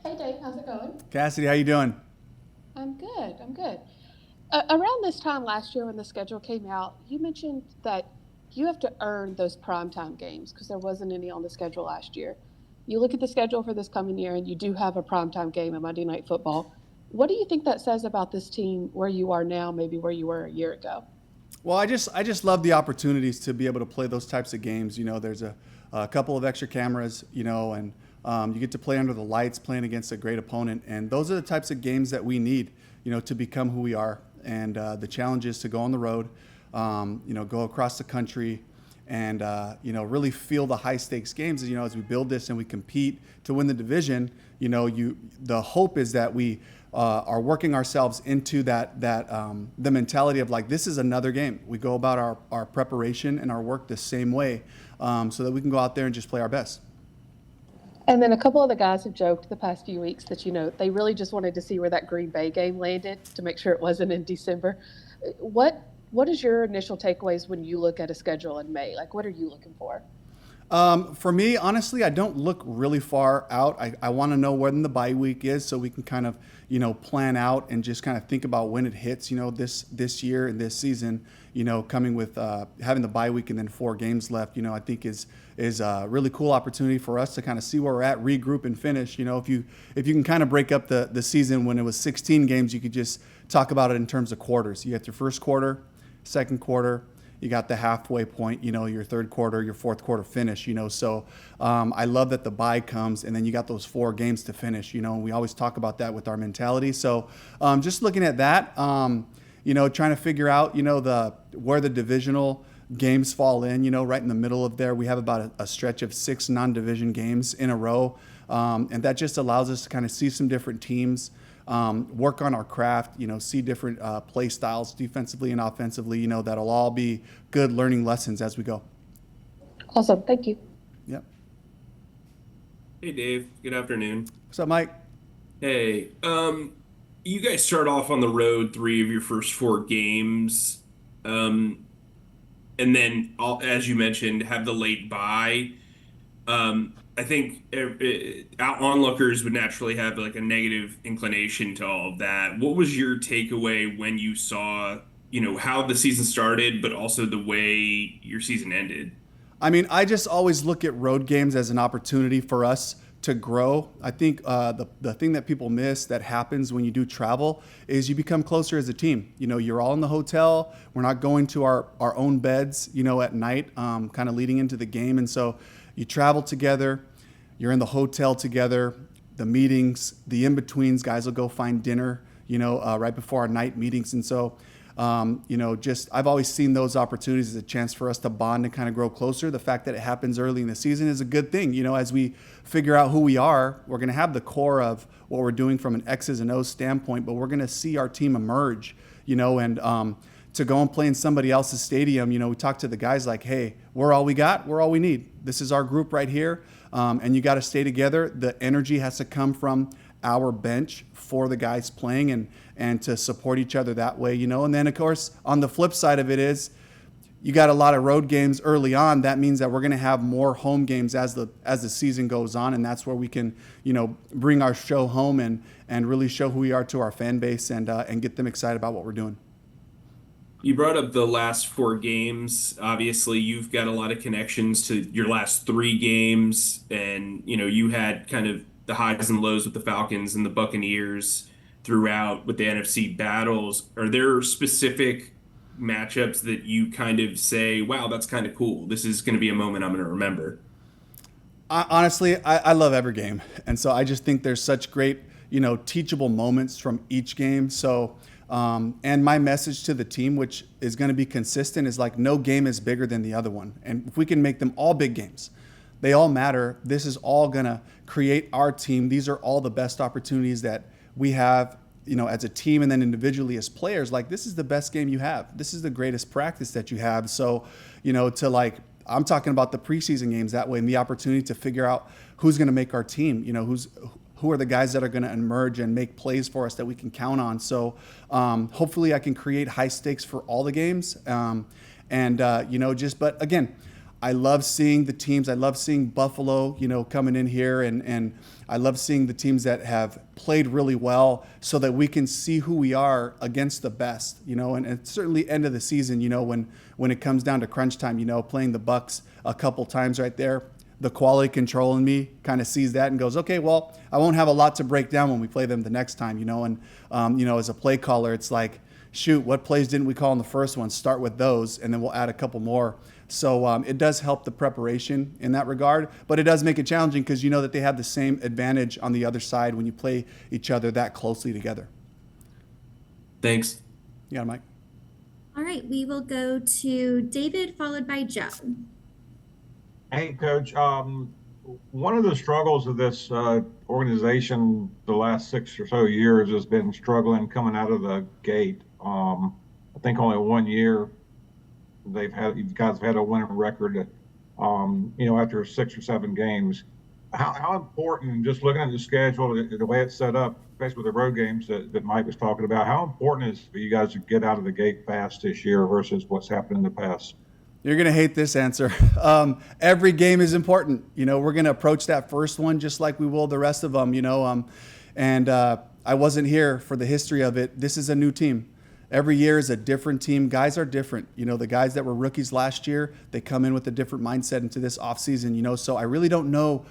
Hey Dave, how's it going? Cassidy, how you doing? I'm good. I'm good. Around this time last year when the schedule came out, you mentioned that you have to earn those primetime games because there wasn't any on the schedule last year. You look at the schedule for this coming year and you do have a primetime game in Monday Night Football. What do you think that says about this team where you are now, maybe where you were a year ago? Well, I just love the opportunities to be able to play those types of games. There's a couple of extra cameras, and you get to play under the lights, playing against a great opponent, and those are the types of games that we need, to become who we are. And the challenge is to go on the road, go across the country, and really feel the high stakes games. As we build this and we compete to win the division, the hope is that we are working ourselves into that the mentality of like, this is another game. We go about our preparation and our work the same way, so that we can go out there and just play our best. And then a couple of the guys have joked the past few weeks that, they really just wanted to see where that Green Bay game landed to make sure it wasn't in December. What what is your initial takeaways when you look at a schedule in May? Like, what are you looking for? For me, honestly, I don't look really far out. I want to know when the bye week is so we can kind of, plan out and just kind of think about when it hits, this year and this season, coming with having the bye week and then 4 games left, I think is a really cool opportunity for us to kind of see where we're at, regroup and finish. If you can kind of break up the season when it was 16 games, you could just talk about it in terms of quarters. You got your first quarter, second quarter, you got the halfway point, your third quarter, your fourth quarter finish, so I love that the bye comes and then you got those 4 games to finish, and we always talk about that with our mentality. So just looking at that, trying to figure out, where the divisional games fall in, right in the middle of there. We have about a stretch of 6 non-division games in a row. And that just allows us to kind of see some different teams, work on our craft, see different play styles defensively and offensively, that'll all be good learning lessons as we go. Awesome. Thank you. Yep. Hey Dave, good afternoon. What's up, Mike? Hey, you guys start off on the road 3 of your first 4 games, um, and then as you mentioned, have the late bye. I think onlookers would naturally have like a negative inclination to all of that. What was your takeaway when you saw, how the season started, but also the way your season ended? I mean, I just always look at road games as an opportunity for us to grow. I think the thing that people miss that happens when you do travel is you become closer as a team. You're all in the hotel. We're not going to our own beds, at night, kind of leading into the game. And so you travel together. You're in the hotel together. The meetings, the in-betweens, guys will go find dinner, right before our night meetings. And so just I've always seen those opportunities as a chance for us to bond and kind of grow closer. The fact that it happens early in the season is a good thing. As we figure out who we are, we're going to have the core of what we're doing from an X's and O's standpoint, but we're going to see our team emerge, and to go and play in somebody else's stadium, we talk to the guys like, hey, we're all we got. We're all we need. This is our group right here. And you got to stay together. The energy has to come from our bench for the guys playing and to support each other that way, And then, of course, on the flip side of it is you got a lot of road games early on. That means that we're going to have more home games as the season goes on, and that's where we can, bring our show home and really show who we are to our fan base and get them excited about what we're doing. You brought up the last 4 games. Obviously, you've got a lot of connections to your last 3 games, and you had kind of the highs and lows with the Falcons and the Buccaneers throughout with the NFC battles. Are there specific matchups that you kind of say, "Wow, that's kind of cool. This is going to be a moment I'm going to remember"? Honestly, I love every game. And so I just think there's such great, teachable moments from each game. So, and my message to the team, which is going to be consistent, is like no game is bigger than the other one. And if we can make them all big games, they all matter. This is all going to create our team. These are all the best opportunities that we have, as a team and then individually as players. Like, this is the best game you have. This is the greatest practice that you have. So, to like, I'm talking about the preseason games that way and the opportunity to figure out who's going to make our team, who are the guys that are going to emerge and make plays for us that we can count on. So hopefully I can create high stakes for all the games. But again, I love seeing the teams. I love seeing Buffalo, coming in here, and I love seeing the teams that have played really well, so that we can see who we are against the best. And certainly end of the season, when it comes down to crunch time, playing the Bucks a couple times right there. The quality control in me kind of sees that and goes, okay, well, I won't have a lot to break down when we play them the next time, and as a play caller, it's like, shoot, what plays didn't we call in the first one? Start with those, and then we'll add a couple more. So it does help the preparation in that regard, but it does make it challenging because you know that they have the same advantage on the other side when you play each other that closely together. Thanks. Yeah, Mike. All right, we will go to David, followed by Joe. Hey, Coach. One of the struggles of this organization the last 6 or so years has been struggling coming out of the gate. I think only 1 year you guys have had a winning record, after 6 or 7 games. How important, just looking at the schedule, the way it's set up, especially with the road games that Mike was talking about, how important is it for you guys to get out of the gate fast this year versus what's happened in the past? You're going to hate this answer. Every game is important. We're going to approach that first one just like we will the rest of them, and I wasn't here for the history of it. This is a new team. Every year is a different team. Guys are different. The guys that were rookies last year, they come in with a different mindset into this offseason, so I really don't know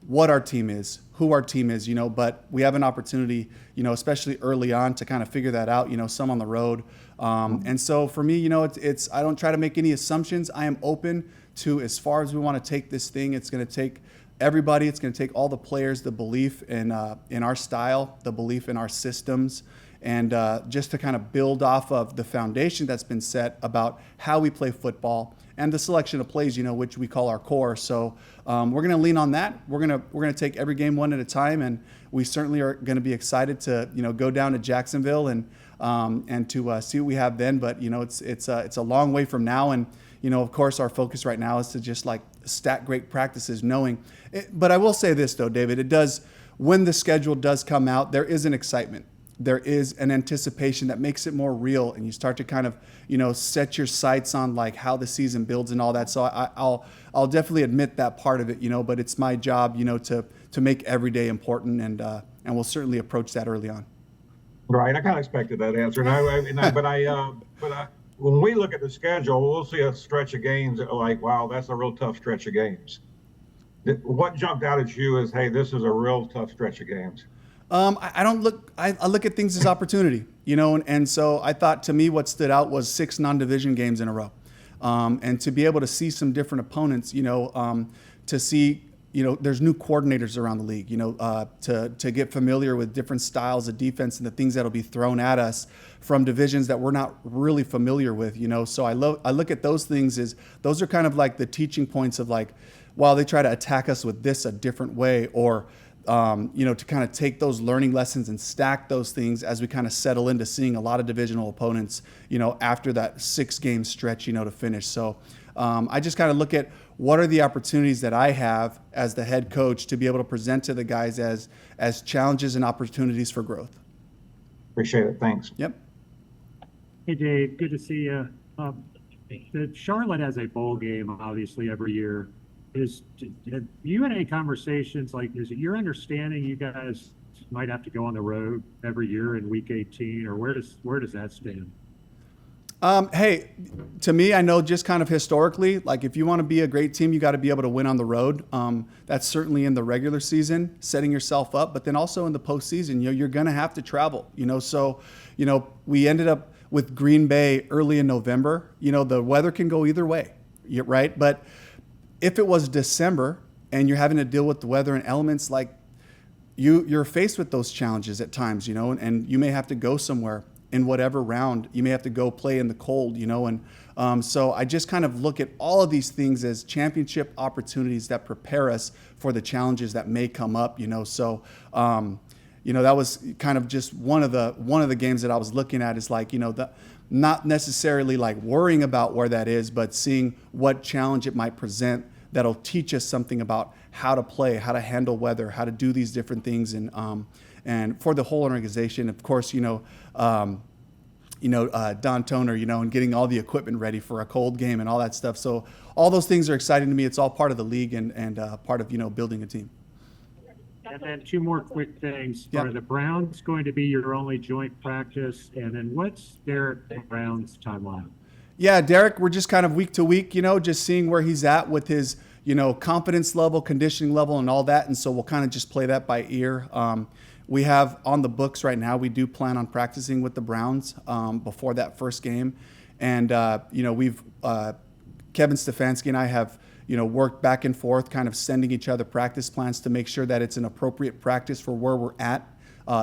what our team is, who our team is, but we have an opportunity, especially early on, to kind of figure that out, some on the road. And so for me, it's I don't try to make any assumptions. I am open to, as far as we want to take this thing, it's going to take everybody. It's going to take all the players, the belief in our style, the belief in our systems, and just to kind of build off of the foundation that's been set about how we play football and the selection of plays, which we call our core. So we're going to lean on that. We're going to take every game one at a time, and we certainly are going to be excited to go down to Jacksonville and to see what we have then. But it's a long way from now, and of course our focus right now is to just like stack great practices, knowing it. But I will say this though, David, it does, when the schedule does come out, there is an excitement. There is an anticipation that makes it more real, and you start to kind of, set your sights on like how the season builds and all that. So I'll definitely admit that part of it, but it's my job, to make every day important, and we'll certainly approach that early on. Right, I kind of expected that answer. But when we look at the schedule, we'll see a stretch of games that are like, wow, that's a real tough stretch of games. What jumped out at you is, hey, this is a real tough stretch of games? I look at things as opportunity, and so I thought, to me, what stood out was 6 non-division games in a row. And to be able to see some different opponents, to see, there's new coordinators around the league, to get familiar with different styles of defense and the things that'll be thrown at us from divisions that we're not really familiar with, So I look at those things as, those are kind of like the teaching points of like, while they try to attack us with this a different way, or to kind of take those learning lessons and stack those things as we kind of settle into seeing a lot of divisional opponents, after that 6-game stretch, to finish. So I just kind of look at what are the opportunities that I have as the head coach to be able to present to the guys as challenges and opportunities for growth. Appreciate it. Thanks. Yep. Hey, Dave. Good to see you. Charlotte has a bowl game, obviously, every year. Have you had any conversations, like, is it your understanding you guys might have to go on the road every year in week 18, or where does that stand? Hey, to me, I know just kind of historically, like if you want to be a great team, you got to be able to win on the road. That's certainly in the regular season, setting yourself up, but then also in the postseason, you're going to have to travel, So, we ended up with Green Bay early in November. The weather can go either way, right? But if it was December and you're having to deal with the weather and elements, like you're faced with those challenges at times, and you may have to go somewhere in whatever round. You may have to go play in the cold, and so I just kind of look at all of these things as championship opportunities that prepare us for the challenges that may come up, So, that was kind of just one of the games that I was looking at is like, not necessarily like worrying about where that is, but seeing what challenge it might present that'll teach us something about how to play, how to handle weather, how to do these different things. And for the whole organization, of course, Don Toner, and getting all the equipment ready for a cold game and all that stuff. So all those things are exciting to me. It's all part of the league and part of, building a team. And then two more quick things. Yeah. Are the Browns going to be your only joint practice? And then what's Derek Brown's timeline? Yeah, Derek, we're just kind of week to week, just seeing where he's at with his, confidence level, conditioning level, and all that. And so we'll kind of just play that by ear. We have on the books right now, we do plan on practicing with the Browns before that first game. And, we've Kevin Stefanski and I have, worked back and forth, kind of sending each other practice plans to make sure that it's an appropriate practice for where we're at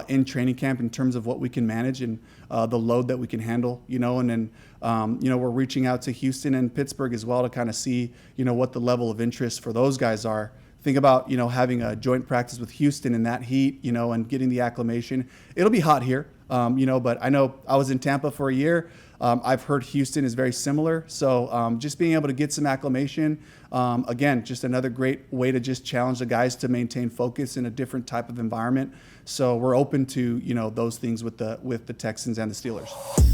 in training camp in terms of what we can manage and the load that we can handle, and then, we're reaching out to Houston and Pittsburgh as well to kind of see, what the level of interest for those guys are. Think about, having a joint practice with Houston in that heat, and getting the acclimation. It'll be hot here, but I know I was in Tampa for a year. I've heard Houston is very similar. So just being able to get some acclimation, again, just another great way to just challenge the guys to maintain focus in a different type of environment. So we're open to, those things with the Texans and the Steelers.